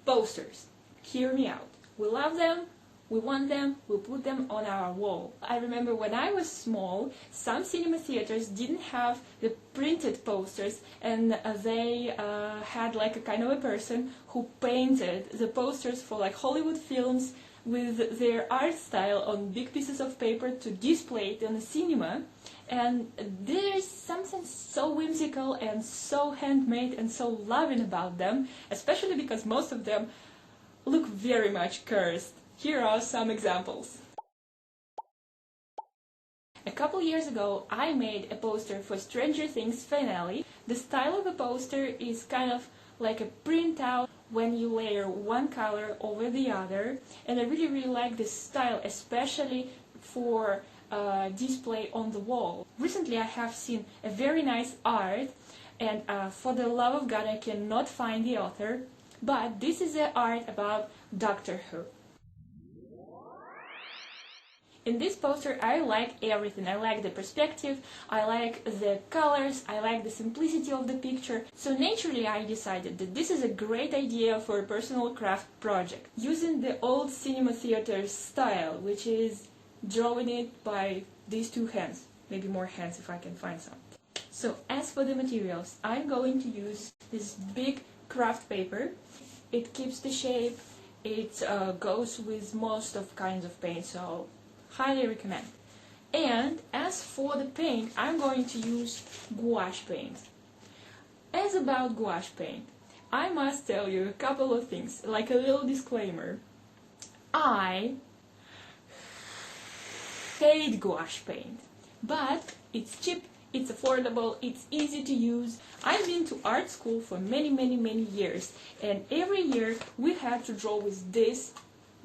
Posters. Hear me out. We love them, we want them, we put them on our wall. I remember when I was small, some cinema theaters didn't have the printed posters, and they had like a kind of a person who painted the posters for like Hollywood films with their art style on big pieces of paper to display it in the cinema. And there's something so whimsical and so handmade and so loving about them, especially because most of them look very much cursed. Here are some examples. A couple years ago, I made a poster for Stranger Things finale. The style of the poster is kind of like a printout when you layer one color over the other, and I really like this style, especially for display on the wall. Recently I have seen a very nice art, and for the love of God I cannot find the author, but this is the art about Doctor Who. In this poster I like everything. I like the perspective, I like the colors, I like the simplicity of the picture. So naturally I decided that this is a great idea for a personal craft project, using the old cinema theater style, which is drawing it by these two hands, maybe more hands if I can find some. So as for the materials, I'm going to use this big craft paper. It keeps the shape, it goes with most of kinds of paint, so highly recommend. And as for the paint, I'm going to use gouache paint. As about gouache paint, I must tell you a couple of things, like a little disclaimer. I hate gouache paint, but it's cheap, it's affordable, it's easy to use. I've been to art school for many years, and every year we have to draw with this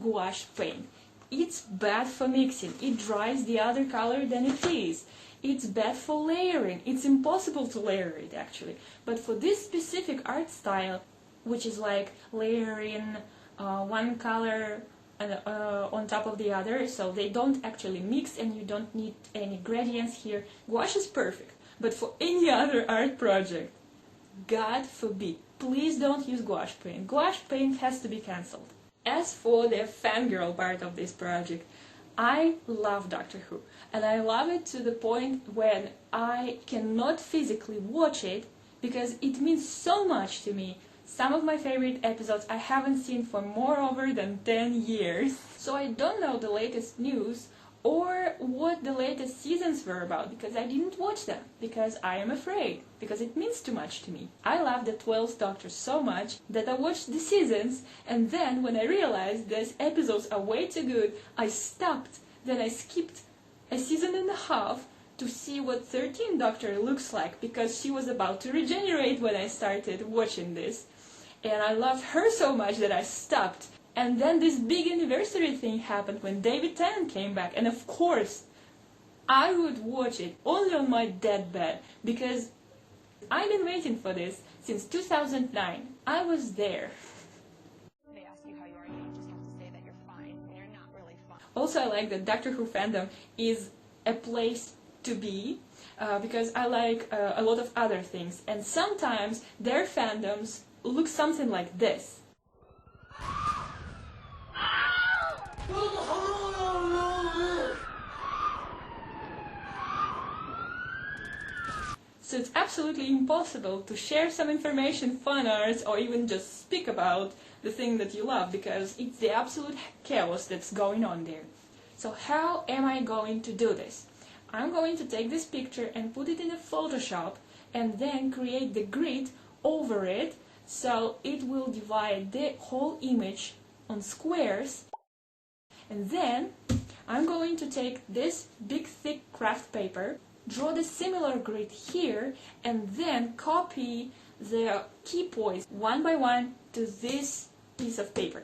gouache paint. It's bad for mixing, it dries the other color than it is. It's bad for layering, it's impossible to layer it actually. But for this specific art style, which is like layering one color on top of the other, so they don't actually mix and you don't need any gradients here, gouache is perfect. But for any other art project, God forbid, please don't use gouache paint. Gouache paint has to be cancelled. As for the fangirl part of this project, I love Doctor Who, and I love it to the point when I cannot physically watch it because it means so much to me. Some of my favorite episodes I haven't seen for more over than 10 years, so I don't know the latest news or what the latest seasons were about because I didn't watch them, because I am afraid, because it means too much to me. I love the 12th Doctor so much that I watched the seasons, and then when I realized these episodes are way too good, I stopped. Then I skipped a season and a half to see what 13th Doctor looks like, because she was about to regenerate when I started watching this. And I loved her so much that I stopped. And then this big anniversary thing happened when David Tennant came back, and of course I would watch it only on my deathbed, because I've been waiting for this since 2009. I was there. They ask you how you are, you just have to say that you're fine when you're not really fine. Also, I like that Doctor Who fandom is a place to be, because I like a lot of other things, and sometimes their fandoms look something like this. So it's absolutely impossible to share some information, fan arts, or even just speak about the thing that you love, because it's the absolute chaos that's going on there. So how am I going to do this? I'm going to take this picture and put it in a Photoshop and then create the grid over it, so it will divide the whole image on squares. And then I'm going to take this big thick craft paper, draw the similar grid here, and then copy the key points one by one to this piece of paper.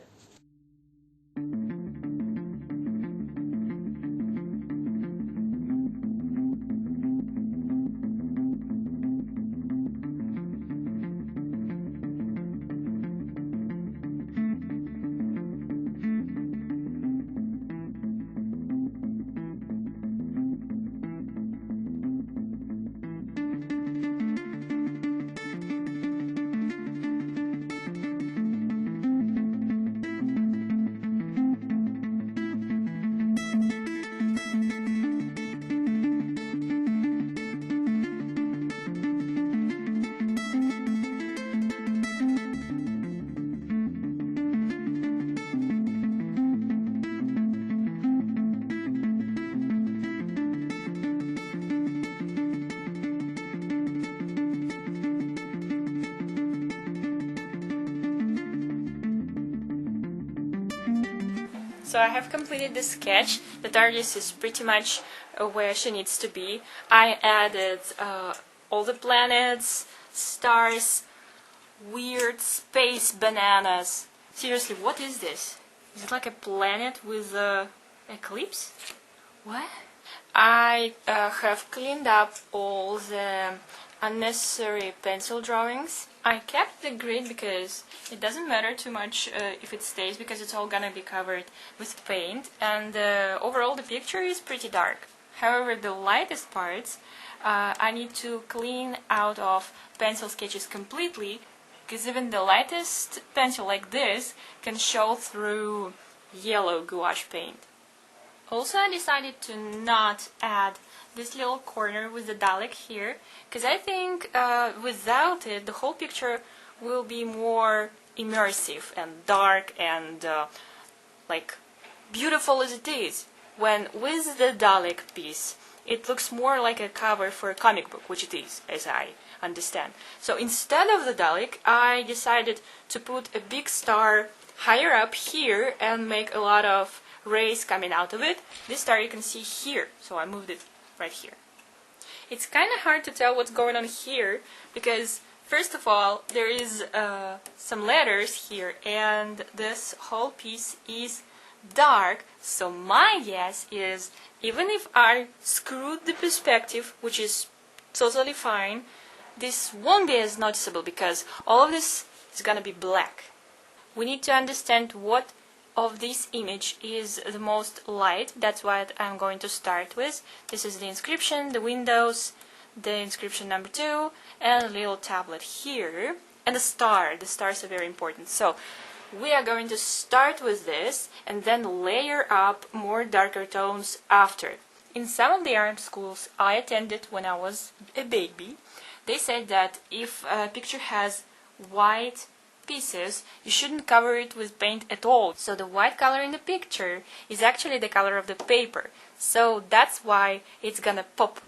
So I have completed the sketch. The TARDIS is pretty much where she needs to be. I added all the planets, stars, weird space bananas. Seriously, what is this? Is it like a planet with a eclipse? What? I have cleaned up all the unnecessary pencil drawings. I kept the grid because it doesn't matter too much if it stays, because it's all gonna be covered with paint, and overall the picture is pretty dark. However, the lightest parts I need to clean out of pencil sketches completely, because even the lightest pencil like this can show through yellow gouache paint. Also, I decided to not add this little corner with the Dalek here, because I think without it the whole picture will be more immersive and dark and like beautiful as it is. When with the Dalek piece it looks more like a cover for a comic book, which it is, as I understand. So instead of the Dalek, I decided to put a big star higher up here and make a lot of rays coming out of it. This star you can see here, so I moved it right here. It's kind of hard to tell what's going on here because first of all there is some letters here and this whole piece is dark, so my guess is even if I screwed the perspective, which is totally fine, this won't be as noticeable because all of this is gonna be black. We need to understand what of this image is the most light. That's what I'm going to start with. This is the inscription, the windows, the inscription number 2, and a little tablet here, and the star. The stars are very important. So we are going to start with this and then layer up more darker tones after. In some of the art schools I attended when I was a baby, they said that if a picture has white pieces, you shouldn't cover it with paint at all. So the white color in the picture is actually the color of the paper. So that's why it's gonna pop.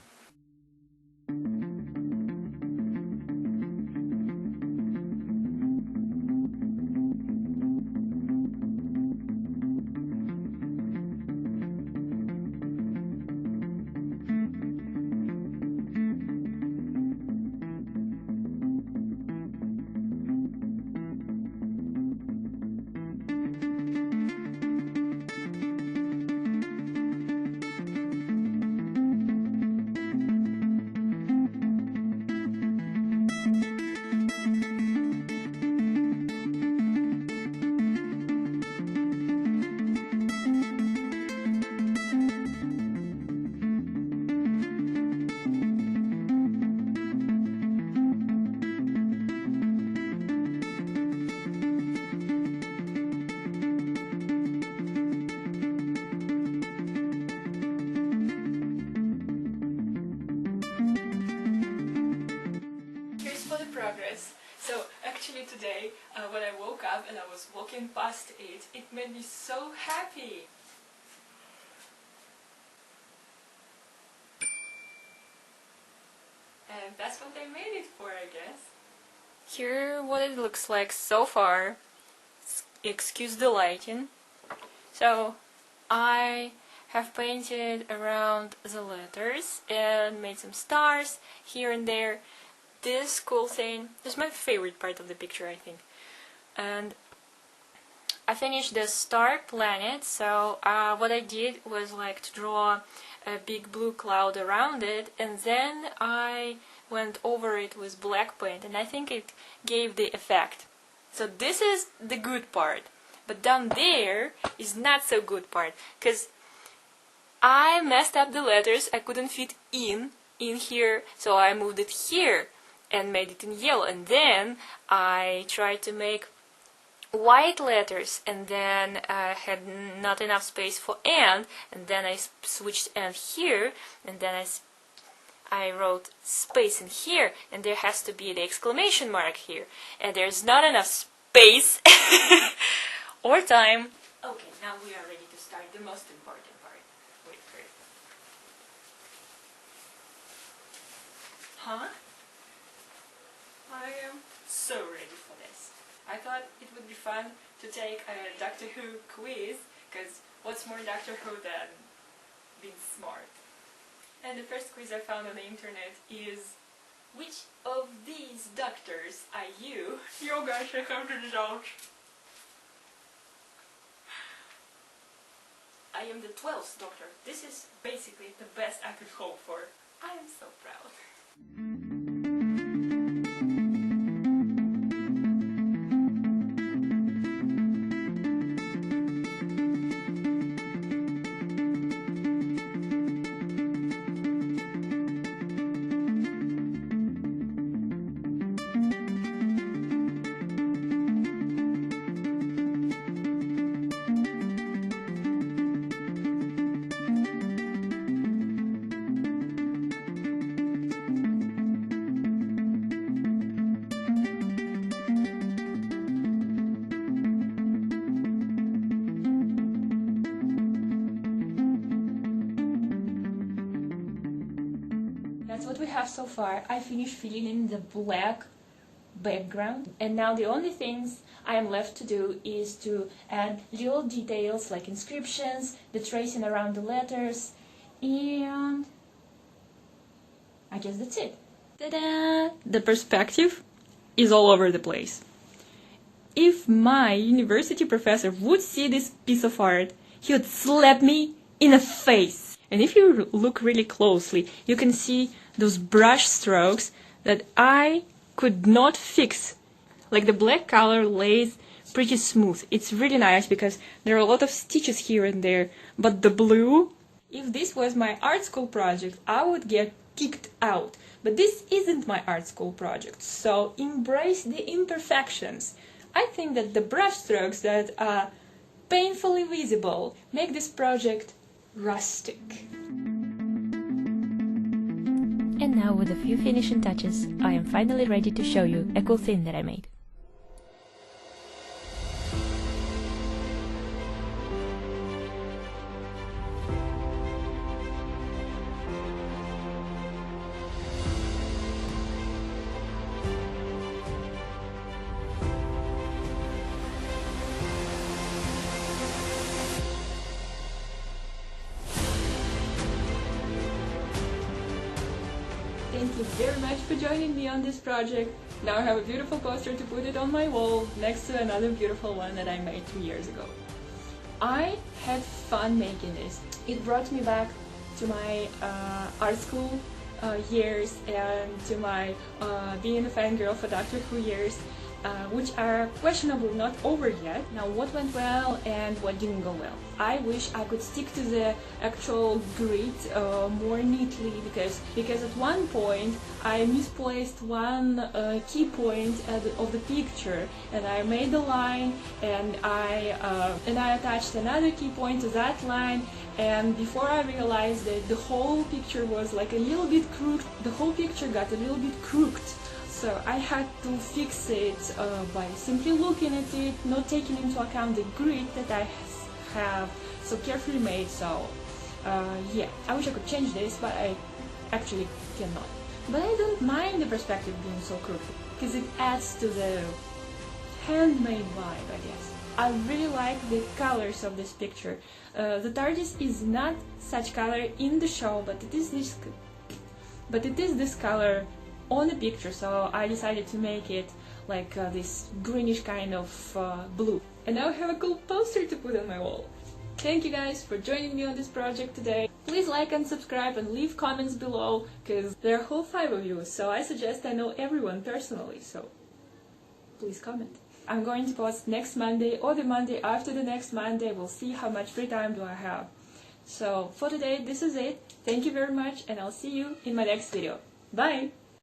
Progress. So actually today when I woke up and I was walking past it, it made me so happy. And that's what I made it for, I guess. Here what it looks like so far. Excuse the lighting. So I have painted around the letters and made some stars here and there. This cool thing, this is my favorite part of the picture, I think. And I finished the star planet, so what I did was like to draw a big blue cloud around it, and then I went over it with black paint, and I think it gave the effect. So this is the good part, but down there is not so good part, because I messed up the letters. I couldn't fit in here, so I moved it here and made it in yellow, and then I tried to make white letters, and then I had not enough space for and then I switched and here, and then I wrote space in here, and there has to be the exclamation mark here, and there's not enough space or time. Okay, now we are ready to start the most important part. Wait for it. Huh? I am so ready for this. I thought it would be fun to take a Doctor Who quiz, because what's more Doctor Who than being smart? And the first quiz I found on the internet is, which of these doctors are you? Oh gosh, I have to judge. I am the 12th Doctor. This is basically the best I could hope for. I am so proud. That's what we have so far. I finished filling in the black background, and now the only things I am left to do is to add little details like inscriptions, the tracing around the letters, and I guess that's it. Ta-da! The perspective is all over the place. If my university professor would see this piece of art, he would slap me in the face. And if you look really closely, you can see those brush strokes that I could not fix. Like the black color lays pretty smooth. It's really nice because there are a lot of stitches here and there. But the blue, if this was my art school project, I would get kicked out. But this isn't my art school project, so embrace the imperfections. I think that the brush strokes that are painfully visible make this project rustic. And now, with a few finishing touches, I am finally ready to show you a cool thing that I made. Thank you very much for joining me on this project. Now I have a beautiful poster to put it on my wall next to another beautiful one that I made 2 years ago. I had fun making this. It brought me back to my art school years and to my being a fangirl for Doctor Who years, which are questionably not over yet. Now, what went well and what didn't go well? I wish I could stick to the actual grid more neatly, because at one point I misplaced one key point of the picture, and I made a line, and I attached another key point to that line, and before I realized that the whole picture was like a little bit crooked, the whole picture got a little bit crooked. So I had to fix it by simply looking at it, not taking into account the grid that I have so carefully made. So yeah, I wish I could change this, but I actually cannot. But I don't mind the perspective being so crooked, because it adds to the handmade vibe, I guess. I really like the colors of this picture. The TARDIS is not such color in the show, but it is this color on the picture, so I decided to make it like this greenish kind of blue. And now I have a cool poster to put on my wall. Thank you guys for joining me on this project today. Please like and subscribe and leave comments below, because there are a whole 5 of you, so I suggest I know everyone personally, so please comment. I'm going to post next Monday or the Monday after the next Monday. We'll see how much free time do I have. So for today, this is it. Thank you very much, and I'll see you in my next video. Bye!